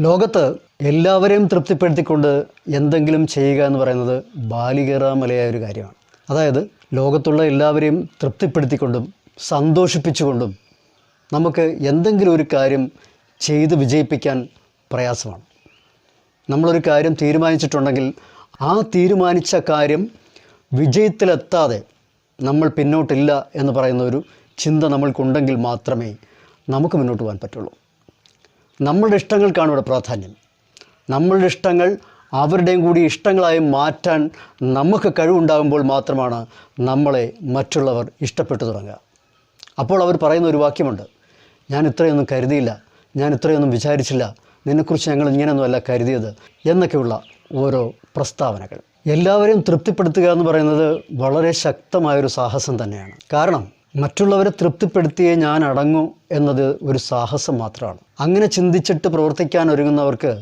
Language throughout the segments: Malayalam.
ലോകത്ത് എല്ലാവരെയും തൃപ്തിപ്പെടുത്തിക്കൊണ്ട് എന്തെങ്കിലും ചെയ്യുക എന്ന് പറയുന്നത് ബാലികേറാമലയായ ഒരു കാര്യമാണ്. അതായത് ലോകത്തുള്ള എല്ലാവരെയും തൃപ്തിപ്പെടുത്തിക്കൊണ്ടും സന്തോഷിപ്പിച്ചുകൊണ്ടും നമുക്ക് എന്തെങ്കിലും ഒരു കാര്യം ചെയ്ത് വിജയിപ്പിക്കാൻ പ്രയാസമാണ്. നമ്മളൊരു കാര്യം തീരുമാനിച്ചിട്ടുണ്ടെങ്കിൽ ആ തീരുമാനിച്ച കാര്യം വിജയത്തിലെത്താതെ നമ്മൾ പിന്നോട്ടില്ല എന്ന് പറയുന്ന ഒരു ചിന്ത നമ്മൾക്കുണ്ടെങ്കിൽ മാത്രമേ നമുക്ക് മുന്നോട്ട് പോകാൻ പറ്റുള്ളൂ. നമ്മളുടെ ഇഷ്ടങ്ങൾക്കാണ് ഇവിടെ പ്രാധാന്യം. നമ്മളുടെ ഇഷ്ടങ്ങൾ അവരുടെയും കൂടി ഇഷ്ടങ്ങളായി മാറ്റാൻ നമുക്ക് കഴിവുണ്ടാകുമ്പോൾ മാത്രമാണ് നമ്മളെ മറ്റുള്ളവർ ഇഷ്ടപ്പെട്ടു തുടങ്ങുക. അപ്പോൾ അവർ പറയുന്ന ഒരു വാക്യമുണ്ട്, ഞാൻ ഇത്രയൊന്നും കരുതിയില്ല, ഞാൻ ഇത്രയൊന്നും വിചാരിച്ചില്ല, നിന്നെക്കുറിച്ച് ഞങ്ങൾ ഇങ്ങനെയൊന്നുമല്ല കരുതിയത് എന്നൊക്കെയുള്ള ഓരോ പ്രസ്താവനകൾ. എല്ലാവരെയും തൃപ്തിപ്പെടുത്തുക എന്ന് പറയുന്നത് വളരെ ശക്തമായൊരു സാഹസം തന്നെയാണ്. കാരണം മറ്റുള്ളവരെ തൃപ്തിപ്പെടുത്തിയേ ഞാൻ അടങ്ങൂ എന്നത് ഒരു സാഹസം മാത്രമാണ്. അങ്ങനെ ചിന്തിച്ചിട്ട് പ്രവർത്തിക്കാൻ ഒരുങ്ങുന്നവർക്ക്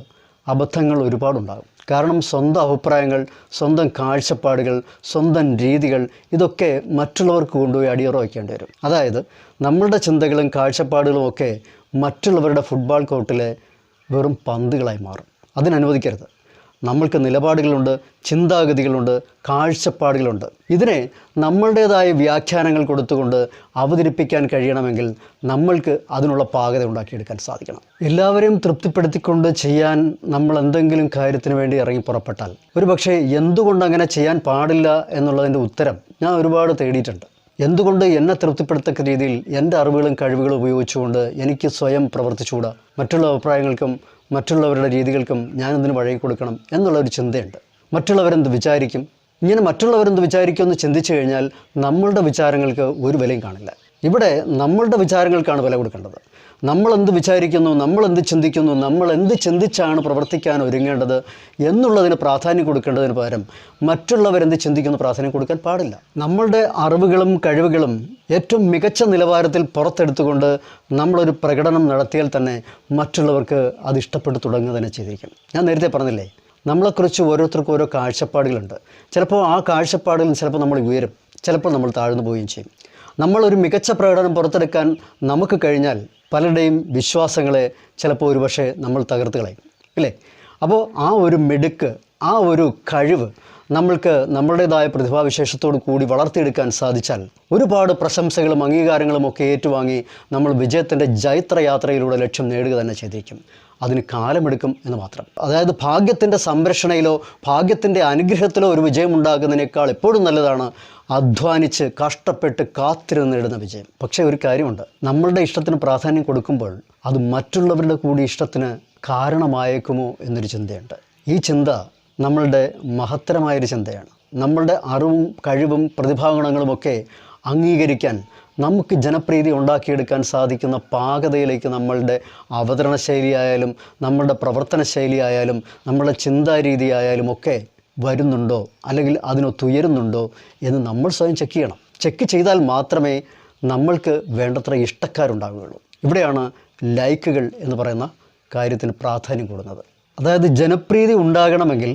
അബദ്ധങ്ങൾ ഒരുപാടുണ്ടാകും. കാരണം സ്വന്തം അഭിപ്രായങ്ങൾ, സ്വന്തം കാഴ്ചപ്പാടുകൾ, സ്വന്തം രീതികൾ ഇതൊക്കെ മറ്റുള്ളവർക്ക് കൊണ്ടുപോയി അടിയറ വയ്ക്കേണ്ടി വരും. അതായത് നമ്മളുടെ ചിന്തകളും കാഴ്ചപ്പാടുകളും ഒക്കെ മറ്റുള്ളവരുടെ ഫുട്ബോൾ കോർട്ടിലെ വെറും പന്തുകളായി മാറും. അതിനനുവദിക്കരുത്. നമ്മൾക്ക് നിലപാടുകളുണ്ട്, ചിന്താഗതികളുണ്ട്, കാഴ്ചപ്പാടുകളുണ്ട്. ഇതിനെ നമ്മളുടേതായ വ്യാഖ്യാനങ്ങൾ കൊടുത്തുകൊണ്ട് അവതരിപ്പിക്കാൻ കഴിയണമെങ്കിൽ നമ്മൾക്ക് അതിനുള്ള പാകത ഉണ്ടാക്കിയെടുക്കാൻ സാധിക്കണം. എല്ലാവരെയും തൃപ്തിപ്പെടുത്തിക്കൊണ്ട് ചെയ്യാൻ നമ്മൾ എന്തെങ്കിലും കാര്യത്തിന് വേണ്ടി ഇറങ്ങി പുറപ്പെട്ടാൽ ഒരു പക്ഷേ എന്തുകൊണ്ട് അങ്ങനെ ചെയ്യാൻ പാടില്ല എന്നുള്ളതിൻ്റെ ഉത്തരം ഞാൻ ഒരുപാട് തേടിയിട്ടുണ്ട്. എന്തുകൊണ്ട് എന്നെ തൃപ്തിപ്പെടുത്തക്ക രീതിയിൽ എൻ്റെ അറിവുകളും കഴിവുകളും ഉപയോഗിച്ചുകൊണ്ട് എനിക്ക് സ്വയം പ്രവർത്തിച്ചുകൂടാ, മറ്റുള്ള അഭിപ്രായങ്ങൾക്കും മറ്റുള്ളവരുടെ രീതികൾക്കും ഞാനെന്തിനു വഴങ്ങി കൊടുക്കണം എന്നുള്ളൊരു ചിന്തയുണ്ട്. മറ്റുള്ളവരെന്ത് വിചാരിക്കും, ഇങ്ങനെ മറ്റുള്ളവരെന്ത് വിചാരിക്കും എന്ന് ചിന്തിച്ചു കഴിഞ്ഞാൽ നമ്മളുടെ വിചാരങ്ങൾക്ക് ഒരു വിലയും കാണില്ല. ഇവിടെ നമ്മളുടെ വിചാരങ്ങൾക്കാണ് വില കൊടുക്കേണ്ടത്. നമ്മളെന്ത് വിചാരിക്കുന്നു, നമ്മളെന്ത് ചിന്തിക്കുന്നു, നമ്മളെന്ത് ചിന്തിച്ചാണ് പ്രവർത്തിക്കാൻ ഒരുങ്ങേണ്ടത് എന്നുള്ളതിന് പ്രാധാന്യം കൊടുക്കേണ്ടതിന് പകരം മറ്റുള്ളവരെന്ത് ചിന്തിക്കുന്നു പ്രാധാന്യം കൊടുക്കാൻ പാടില്ല. നമ്മളുടെ അറിവുകളും കഴിവുകളും ഏറ്റവും മികച്ച നിലവാരത്തിൽ പുറത്തെടുത്തുകൊണ്ട് നമ്മളൊരു പ്രകടനം നടത്തിയാൽ തന്നെ മറ്റുള്ളവർക്ക് അത് ഇഷ്ടപ്പെട്ടു തുടങ്ങുക തന്നെ ചെയ്തിരിക്കും. ഞാൻ നേരത്തെ പറഞ്ഞില്ലേ, നമ്മളെക്കുറിച്ച് ഓരോരുത്തർക്കും ഓരോ കാഴ്ചപ്പാടുകളുണ്ട്. ചിലപ്പോൾ ആ കാഴ്ചപ്പാടുകൾ ചിലപ്പോൾ നമ്മൾ ഉയരും, ചിലപ്പോൾ നമ്മൾ താഴ്ന്നു പോവുകയും ചെയ്യും. നമ്മളൊരു മികച്ച പ്രകടനം പുറത്തെടുക്കാൻ നമുക്ക് കഴിഞ്ഞാൽ പലരുടെയും വിശ്വാസങ്ങളെ ചിലപ്പോൾ ഒരുപക്ഷെ നമ്മൾ തകർത്ത് കളയും, ഇല്ലേ? അപ്പോൾ ആ ഒരു മിടുക്ക്, ആ ഒരു കഴിവ് നമ്മൾക്ക് നമ്മളുടേതായ പ്രതിഭാവിശേഷത്തോടു കൂടി വളർത്തിയെടുക്കാൻ സാധിച്ചാൽ ഒരുപാട് പ്രശംസകളും അംഗീകാരങ്ങളും ഒക്കെ ഏറ്റുവാങ്ങി നമ്മൾ വിജയത്തിൻ്റെ ജൈത്രയാത്രയിലൂടെ ലക്ഷ്യം നേടുക തന്നെ ചെയ്തിരിക്കും. അതിന് കാലമെടുക്കും എന്ന് മാത്രം. അതായത് ഭാഗ്യത്തിൻ്റെ സംരക്ഷണയിലോ ഭാഗ്യത്തിൻ്റെ അനുഗ്രഹത്തിലോ ഒരു വിജയം ഉണ്ടാകുന്നതിനേക്കാൾ എപ്പോഴും നല്ലതാണ് അധ്വാനിച്ച് കഷ്ടപ്പെട്ട് കാത്തിരുന്ന് നേടുന്ന വിജയം. പക്ഷേ ഒരു കാര്യമുണ്ട്, നമ്മളുടെ ഇഷ്ടത്തിന് പ്രാധാന്യം കൊടുക്കുമ്പോൾ അത് മറ്റുള്ളവരുടെ കൂടി ഇഷ്ടത്തിന് കാരണമായേക്കുമോ എന്നൊരു ചിന്തയുണ്ട്. ഈ ചിന്ത നമ്മളുടെ മഹത്തരമായൊരു ചിന്തയാണ്. നമ്മളുടെ അറിവും കഴിവും പ്രതിഭാഗുണങ്ങളുമൊക്കെ അംഗീകരിക്കാൻ നമുക്ക് ജനപ്രീതി ഉണ്ടാക്കിയെടുക്കാൻ സാധിക്കുന്ന പാകതയിലേക്ക് നമ്മളുടെ അവതരണ ശൈലിയായാലും നമ്മളുടെ പ്രവർത്തന ശൈലിയായാലും നമ്മളുടെ ചിന്താരീതി ആയാലും ഒക്കെ വരുന്നുണ്ടോ, അല്ലെങ്കിൽ അതിനൊത്തുയരുന്നുണ്ടോ എന്ന് നമ്മൾ സ്വയം ചെക്ക് ചെയ്യണം. ചെക്ക് ചെയ്താൽ മാത്രമേ നമ്മൾക്ക് വേണ്ടത്ര ഇഷ്ടക്കാരുണ്ടാവുകയുള്ളൂ. ഇവിടെയാണ് ലൈക്കുകൾ എന്ന് പറയുന്ന കാര്യത്തിന് പ്രാധാന്യം കൊടുക്കുന്നത്. അതായത് ജനപ്രീതി ഉണ്ടാകണമെങ്കിൽ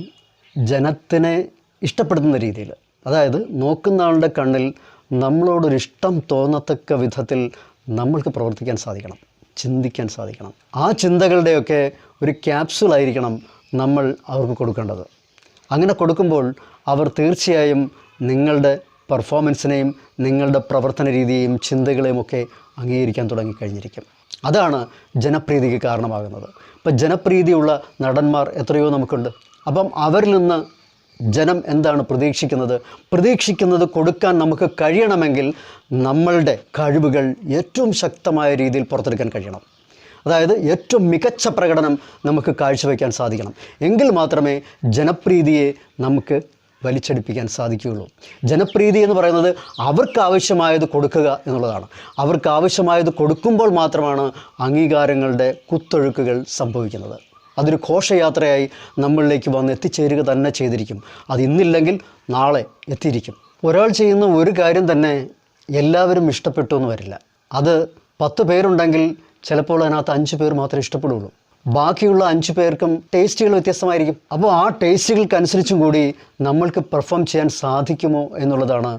ജനത്തിനെ ഇഷ്ടപ്പെടുത്തുന്ന രീതിയിൽ, അതായത് നോക്കുന്ന ആളുടെ കണ്ണിൽ നമ്മളോടൊരിഷ്ടം തോന്നത്തക്ക വിധത്തിൽ നമ്മൾക്ക് പ്രവർത്തിക്കാൻ സാധിക്കണം, ചിന്തിക്കാൻ സാധിക്കണം. ആ ചിന്തകളുടെയൊക്കെ ഒരു ക്യാപ്സൂളായിരിക്കണം നമ്മൾ അവർക്ക് കൊടുക്കേണ്ടത്. അങ്ങനെ കൊടുക്കുമ്പോൾ അവർ തീർച്ചയായും നിങ്ങളുടെ പെർഫോമൻസിനെയും നിങ്ങളുടെ പ്രവർത്തന രീതിയെയും ചിന്തകളെയും ഒക്കെ അംഗീകരിക്കാൻ തുടങ്ങിക്കഴിഞ്ഞിരിക്കും. അതാണ് ജനപ്രീതിക്ക് കാരണമാകുന്നത്. ഇപ്പം ജനപ്രീതിയുള്ള നടന്മാർ എത്രയോ നമുക്കുണ്ട്. അപ്പം അവരിൽ നിന്ന് ജനം എന്താണ് പ്രതീക്ഷിക്കുന്നത് കൊടുക്കാൻ നമുക്ക് കഴിയണമെങ്കിൽ നമ്മളുടെ കഴിവുകൾ ഏറ്റവും ശക്തമായ രീതിയിൽ പുറത്തെടുക്കാൻ കഴിയണം. അതായത് ഏറ്റവും മികച്ച പ്രകടനം നമുക്ക് കാഴ്ചവെക്കാൻ സാധിക്കണം. എങ്കിൽ മാത്രമേ ജനപ്രീതിയെ നമുക്ക് വലിച്ചടിപ്പിക്കാൻ സാധിക്കുകയുള്ളൂ. ജനപ്രീതി എന്ന് പറയുന്നത് അവർക്ക് ആവശ്യമായത് കൊടുക്കുക എന്നുള്ളതാണ്. അവർക്ക് ആവശ്യമായത് കൊടുക്കുമ്പോൾ മാത്രമാണ് അംഗീകാരങ്ങളുടെ കുത്തൊഴുക്കുകൾ സംഭവിക്കുന്നത്. അതൊരു ഘോഷയാത്രയായി നമ്മളിലേക്ക് വന്ന് എത്തിച്ചേരുക തന്നെ ചെയ്തിരിക്കും. അത് ഇന്നില്ലെങ്കിൽ നാളെ എത്തിയിരിക്കും. ഒരാൾ ചെയ്യുന്ന ഒരു കാര്യം തന്നെ എല്ലാവരും ഇഷ്ടപ്പെട്ടു എന്ന് വരില്ല. അത് 10 പേരുണ്ടെങ്കിൽ ചിലപ്പോൾ അതിനകത്ത് 5 പേർ മാത്രമേ ഇഷ്ടപ്പെടുകയുള്ളൂ. ബാക്കിയുള്ള 5 പേർക്കും ടേസ്റ്റുകൾ വ്യത്യസ്തമായിരിക്കും. അപ്പോൾ ആ ടേസ്റ്റുകൾക്കനുസരിച്ചും കൂടി നമ്മൾക്ക് പെർഫോം ചെയ്യാൻ സാധിക്കുമോ എന്നുള്ളതാണ്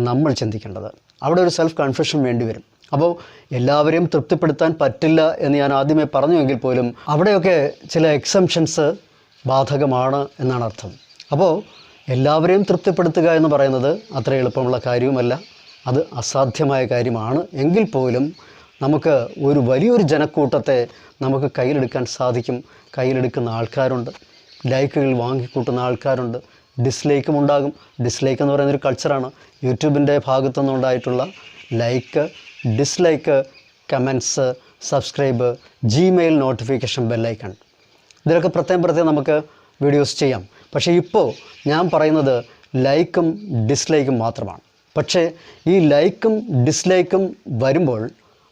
നമ്മൾ ചിന്തിക്കേണ്ടത്. അവിടെ ഒരു സെൽഫ് കൺഫെഷൻ വേണ്ടി വരും. അപ്പോൾ എല്ലാവരെയും തൃപ്തിപ്പെടുത്താൻ പറ്റില്ല എന്ന് ഞാൻ ആദ്യമേ പറഞ്ഞുവെങ്കിൽ പോലും അവിടെയൊക്കെ ചില എക്സംഷൻസ് ബാധകമാണ് എന്നാണ് അർത്ഥം. അപ്പോൾ എല്ലാവരെയും തൃപ്തിപ്പെടുത്തുക എന്ന് പറയുന്നത് അത്ര എളുപ്പമുള്ള കാര്യവുമല്ല, അത് അസാധ്യമായ കാര്യമാണ്. എങ്കിൽ പോലും നമുക്ക് ഒരു വലിയൊരു ജനക്കൂട്ടത്തെ നമുക്ക് കയ്യിലെടുക്കാൻ സാധിക്കും. കയ്യിലെടുക്കുന്ന ആൾക്കാരുണ്ട്, ലൈക്കുകൾ വാങ്ങിക്കൂട്ടുന്ന ആൾക്കാരുണ്ട്, ഡിസ്ലൈക്കും ഉണ്ടാകും. ഡിസ്ലൈക്ക് എന്ന് പറയുന്നൊരു കൾച്ചറാണ്. യൂട്യൂബിൻ്റെ ഭാഗത്തു നിന്നുണ്ടായിട്ടുള്ള like, dislike, comments, subscribe, Gmail notification, bell icon, ഇതിലൊക്കെ പ്രത്യേകം നമുക്ക് വീഡിയോസ് ചെയ്യാം. പക്ഷേ ഇപ്പോൾ ഞാൻ പറയുന്നത് ലൈക്കും ഡിസ്ലൈക്കും മാത്രമാണ്. പക്ഷേ ഈ ലൈക്കും ഡിസ്ലൈക്കും വരുമ്പോൾ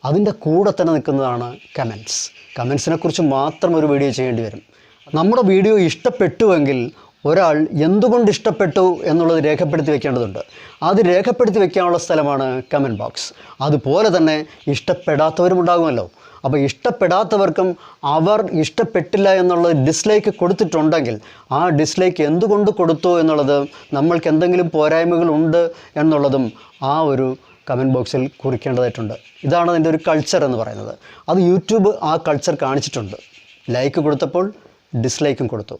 അതിൻ്റെ കൂടെ തന്നെ നിൽക്കുന്നതാണ് കമൻറ്റ്സ്. കമൻറ്റ്സിനെക്കുറിച്ച് മാത്രം ഒരു വീഡിയോ ചെയ്യേണ്ടി വരും. നമ്മുടെ വീഡിയോ ഇഷ്ടപ്പെട്ടുവെങ്കിൽ ഒരാൾ എന്തുകൊണ്ട് ഇഷ്ടപ്പെട്ടു എന്നുള്ളത് രേഖപ്പെടുത്തി വെക്കേണ്ടതുണ്ട്. അത് രേഖപ്പെടുത്തി വെക്കാനുള്ള സ്ഥലമാണ് കമൻറ്റ് ബോക്സ്. അതുപോലെ തന്നെ ഇഷ്ടപ്പെടാത്തവരും ഉണ്ടാകുമല്ലോ. അപ്പോൾ ഇഷ്ടപ്പെടാത്തവർക്കും അവർ ഇഷ്ടപ്പെട്ടില്ല എന്നുള്ളത് ഡിസ്ലൈക്ക് കൊടുത്തിട്ടുണ്ടെങ്കിൽ ആ ഡിസ്ലൈക്ക് എന്തുകൊണ്ട് കൊടുത്തു എന്നുള്ളത്, നമ്മൾക്ക് എന്തെങ്കിലും പോരായ്മകളുണ്ട് എന്നുള്ളതും ആ ഒരു കമൻറ്റ് ബോക്സിൽ കുറിക്കേണ്ടതായിട്ടുണ്ട്. ഇതാണ് അതിൻ്റെ ഒരു കൾച്ചർ എന്ന് പറയുന്നത്. അത് യൂട്യൂബ് ആ കൾച്ചർ കാണിച്ചിട്ടുണ്ട്. ലൈക്ക് കൊടുത്തപ്പോൾ ഡിസ്ലൈക്കും കൊടുത്തു.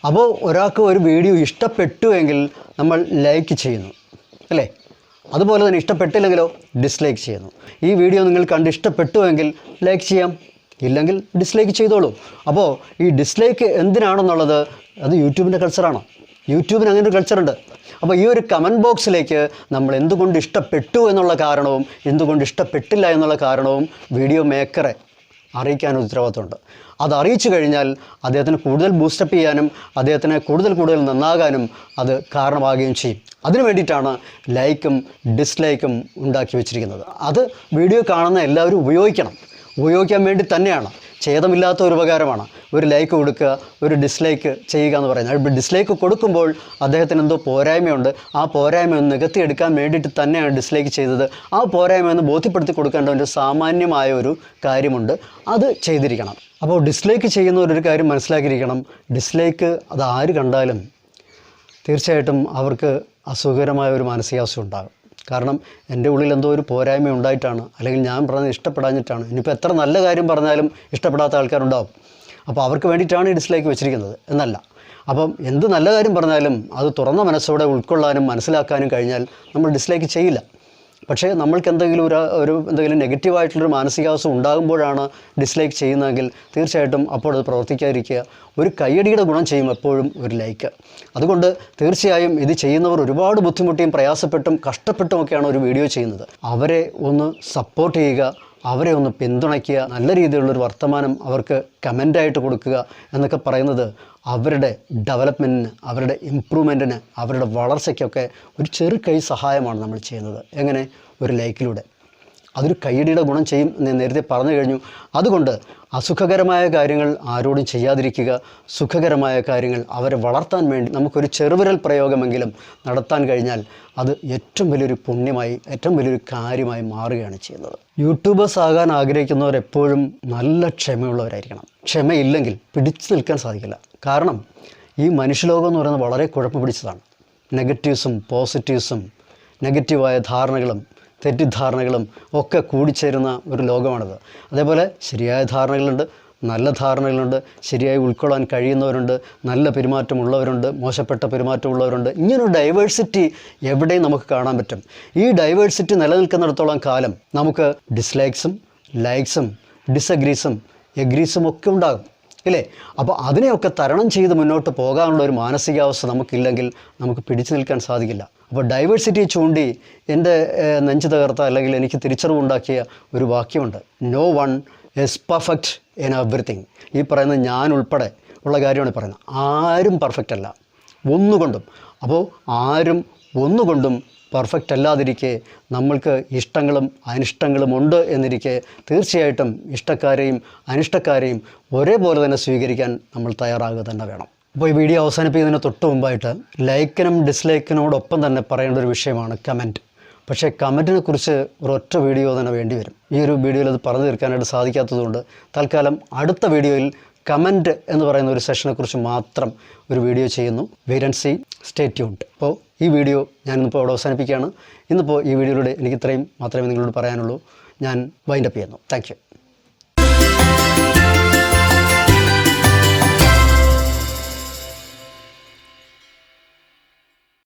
അപ്പോൾ ഒരാൾക്ക് ഒരു വീഡിയോ ഇഷ്ടപ്പെട്ടു എങ്കിൽ നമ്മൾ ലൈക്ക് ചെയ്യുന്നു, അല്ലേ? അതുപോലെ തന്നെ ഇഷ്ടപ്പെട്ടില്ലെങ്കിലോ ഡിസ്ലൈക്ക് ചെയ്യുന്നു. ഈ വീഡിയോ നിങ്ങൾ കണ്ട് ഇഷ്ടപ്പെട്ടുവെങ്കിൽ ലൈക്ക് ചെയ്യാം, ഇല്ലെങ്കിൽ ഡിസ്ലൈക്ക് ചെയ്തോളൂ. അപ്പോൾ ഈ ഡിസ്ലൈക്ക് എന്തിനാണെന്നുള്ളത് അത് യൂട്യൂബിൻ്റെ കൾച്ചറാണോ? യൂട്യൂബിന് അങ്ങനെ ഒരു കൾച്ചറുണ്ട്. അപ്പോൾ ഈ ഒരു കമൻറ്റ് ബോക്സിലേക്ക് നമ്മൾ എന്തുകൊണ്ട് ഇഷ്ടപ്പെട്ടു എന്നുള്ള കാരണവും എന്തുകൊണ്ട് ഇഷ്ടപ്പെട്ടില്ല എന്നുള്ള കാരണവും വീഡിയോ മേക്കറെ അറിയിക്കാൻ ഉത്തരവാദിത്തമുണ്ട്. അത് അറിയിച്ചു കഴിഞ്ഞാൽ അദ്ദേഹത്തിന് കൂടുതൽ ബൂസ്റ്റപ്പ് ചെയ്യാനും അദ്ദേഹത്തിന് കൂടുതൽ നന്നാകാനും അത് കാരണമാകുകയും ചെയ്യും. അതിനു വേണ്ടിയിട്ടാണ് ലൈക്കും ഡിസ്ലൈക്കും ഉണ്ടാക്കി വെച്ചിരിക്കുന്നത്. അത് വീഡിയോ കാണുന്ന എല്ലാവരും ഉപയോഗിക്കാൻ വേണ്ടി തന്നെയാണ്. ഛേദമില്ലാത്ത ഒരു ഉപകാരമാണ്. ഒരു ലൈക്ക് കൊടുക്കുക, ഒരു ഡിസ്ലൈക്ക് ചെയ്യുക എന്ന് പറയുന്നത്. ഡിസ്ലൈക്ക് കൊടുക്കുമ്പോൾ അദ്ദേഹത്തിന് എന്തോ പോരായ്മയുണ്ട്. ആ പോരായ്മ ഒന്ന് നികത്തിയെടുക്കാൻ വേണ്ടിയിട്ട് തന്നെയാണ് ഡിസ്ലൈക്ക് ചെയ്തത്. ആ പോരായ്മ ഒന്ന് ബോധ്യപ്പെടുത്തി കൊടുക്കേണ്ട ഒരു സാമാന്യമായ ഒരു കാര്യമുണ്ട്, അത് ചെയ്തിരിക്കണം. അപ്പോൾ ഡിസ്ലൈക്ക് ചെയ്യുന്നവരൊരു കാര്യം മനസ്സിലാക്കിയിരിക്കണം. ഡിസ്ലൈക്ക് അത് ആര് കണ്ടാലും തീർച്ചയായിട്ടും അവർക്ക് അസുഖകരമായ ഒരു മാനസികാവസ്ഥ ഉണ്ടാകും. കാരണം എൻ്റെ ഉള്ളിൽ എന്തോ ഒരു പോരായ്മ ഉണ്ടായിട്ടാണ്, അല്ലെങ്കിൽ ഞാൻ പറഞ്ഞത് ഇഷ്ടപ്പെടാഞ്ഞിട്ടാണ്. ഇനിയിപ്പോൾ എത്ര നല്ല കാര്യം പറഞ്ഞാലും ഇഷ്ടപ്പെടാത്ത ആൾക്കാരുണ്ടാവും. അപ്പോൾ അവർക്ക് വേണ്ടിയിട്ടാണ് ഈ ഡിസ്ലൈക്ക് വെച്ചിരിക്കുന്നത് എന്നല്ല. അപ്പം എന്ത് നല്ല കാര്യം പറഞ്ഞാലും അത് തുറന്ന മനസ്സോടെ ഉൾക്കൊള്ളാനും മനസ്സിലാക്കാനും കഴിഞ്ഞാൽ നമ്മൾ ഡിസ്ലൈക്ക് ചെയ്യില്ല. പക്ഷേ നമ്മൾക്ക് എന്തെങ്കിലും എന്തെങ്കിലും നെഗറ്റീവായിട്ടുള്ളൊരു മാനസികാവസ്ഥ ഉണ്ടാകുമ്പോഴാണ് ഡിസ്ലൈക്ക് ചെയ്യുന്നതെങ്കിൽ തീർച്ചയായിട്ടും അപ്പോൾ അത് പ്രവർത്തിക്കാതിരിക്കുക. ഒരു കയ്യടിയുടെ ഗുണം ചെയ്യും എപ്പോഴും ഒരു ലൈക്ക്. അതുകൊണ്ട് തീർച്ചയായും ഇത് ചെയ്യുന്നവർ ഒരുപാട് ബുദ്ധിമുട്ടിയും പ്രയാസപ്പെട്ടും കഷ്ടപ്പെട്ടുമൊക്കെയാണ് ഒരു വീഡിയോ ചെയ്യുന്നത്. അവരെ ഒന്ന് സപ്പോർട്ട് ചെയ്യുക, അവരെ ഒന്ന് പിന്തുണയ്ക്കുക, നല്ല രീതിയിലുള്ളൊരു വർത്തമാനം അവർക്ക് കമൻ്റായിട്ട് കൊടുക്കുക എന്നൊക്കെ പറയുന്നത് അവരുടെ ഡെവലപ്മെൻറ്റിന്, അവരുടെ ഇമ്പ്രൂവ്മെൻറ്റിന്, അവരുടെ വളർച്ചയ്ക്കൊക്കെ ഒരു ചെറുകൈ സഹായമാണ് നമ്മൾ ചെയ്യുന്നത്. എങ്ങനെ? ഒരു ലൈക്കിലൂടെ. അതൊരു കയ്യടിയുടെ ഗുണം ചെയ്യും എന്ന് നേരത്തെ പറഞ്ഞു കഴിഞ്ഞു. അതുകൊണ്ട് അസുഖകരമായ കാര്യങ്ങൾ ആരോടും ചെയ്യാതിരിക്കുക. സുഖകരമായ കാര്യങ്ങൾ അവരെ വളർത്താൻ വേണ്ടി നമുക്കൊരു ചെറുവിരൽ പ്രയോഗമെങ്കിലും നടത്താൻ കഴിഞ്ഞാൽ അത് ഏറ്റവും വലിയൊരു പുണ്യമായി, ഏറ്റവും വലിയൊരു കാര്യമായി മാറുകയാണ് ചെയ്യുന്നത്. യൂട്യൂബേഴ്സ് ആകാൻ ആഗ്രഹിക്കുന്നവർ എപ്പോഴും നല്ല ക്ഷമയുള്ളവരായിരിക്കണം. ക്ഷമയില്ലെങ്കിൽ പിടിച്ചു നിൽക്കാൻ സാധിക്കില്ല. കാരണം ഈ മനുഷ്യലോകം എന്ന് പറയുന്നത് വളരെ കുഴപ്പം പിടിച്ചതാണ്. നെഗറ്റീവ്സും പോസിറ്റീവ്സും നെഗറ്റീവായ ധാരണകളും തെറ്റിദ്ധാരണകളും ഒക്കെ കൂടിച്ചേരുന്ന ഒരു ലോകമാണിത്. അതേപോലെ ശരിയായ ധാരണകളുണ്ട്, നല്ല ധാരണകളുണ്ട്, ശരിയായി ഉൾക്കൊള്ളാൻ കഴിയുന്നവരുണ്ട്, നല്ല പെരുമാറ്റമുള്ളവരുണ്ട്, മോശപ്പെട്ട പെരുമാറ്റമുള്ളവരുണ്ട്. ഇങ്ങനൊരു ഡൈവേഴ്സിറ്റി എവിടെയും നമുക്ക് കാണാൻ പറ്റും. ഈ ഡൈവേഴ്സിറ്റി നിലനിൽക്കുന്നിടത്തോളം കാലം നമുക്ക് ഡിസ്ലൈക്സും ലൈക്സും ഡിസഗ്രീസും എഗ്രീസും ഒക്കെ ഉണ്ടാകും, ഇല്ലേ? അപ്പോൾ അതിനെയൊക്കെ തരണം ചെയ്ത് മുന്നോട്ട് പോകാനുള്ള ഒരു മാനസികാവസ്ഥ നമുക്കില്ലെങ്കിൽ നമുക്ക് പിടിച്ചു നിൽക്കാൻ സാധിക്കില്ല. അപ്പോൾ ഡൈവേഴ്സിറ്റിയെ ചൂണ്ടി എൻ്റെ നെഞ്ച് തകർത്ത, അല്ലെങ്കിൽ എനിക്ക് തിരിച്ചറിവുണ്ടാക്കിയ ഒരു വാക്യമുണ്ട്. No one is perfect in everything. ഈ പറയുന്നത് ഞാൻ ഉൾപ്പെടെ ഉള്ള കാര്യമാണ് പറയുന്നത്. ആരും പെർഫെക്റ്റ് അല്ല ഒന്നുകൊണ്ടും. അപ്പോൾ ആരും ഒന്നുകൊണ്ടും പെർഫെക്റ്റ് അല്ലാതിരിക്കെ നമ്മൾക്ക് ഇഷ്ടങ്ങളും അനിഷ്ടങ്ങളും ഉണ്ട് എന്നിരിക്കെ തീർച്ചയായിട്ടും ഇഷ്ടക്കാരെയും അനിഷ്ടക്കാരെയും ഒരേപോലെ തന്നെ സ്വീകരിക്കാൻ നമ്മൾ തയ്യാറാകുക തന്നെ വേണം. അപ്പോൾ ഈ വീഡിയോ അവസാനിപ്പിക്കുന്നതിന് തൊട്ട് മുമ്പായിട്ട് ലൈക്കിനും ഡിസ്ലൈക്കിനോടൊപ്പം തന്നെ പറയേണ്ട ഒരു വിഷയമാണ് കമൻറ്റ്. പക്ഷേ കമൻറ്റിനെ കുറിച്ച് ഒരൊറ്റ വീഡിയോ തന്നെ വേണ്ടി വരും. ഈ ഒരു വീഡിയോയിൽ അത് പറഞ്ഞു തീർക്കാനായിട്ട് സാധിക്കാത്തതുകൊണ്ട് തൽക്കാലം അടുത്ത വീഡിയോയിൽ കമൻറ്റ് എന്ന് പറയുന്ന ഒരു സെഷനെക്കുറിച്ച് മാത്രം ഒരു വീഡിയോ ചെയ്യുന്നു. Wait and see, stay tuned. അപ്പോൾ ഈ വീഡിയോ ഞാനിന്നിപ്പോൾ അവിടെ അവസാനിപ്പിക്കുകയാണ്. ഇന്നിപ്പോൾ ഈ വീഡിയോയിലൂടെ എനിക്ക് ഇത്രയും മാത്രമേ നിങ്ങളോട് പറയാനുള്ളൂ. ഞാൻ വൈൻഡപ്പ് ചെയ്യുന്നു. Thank you.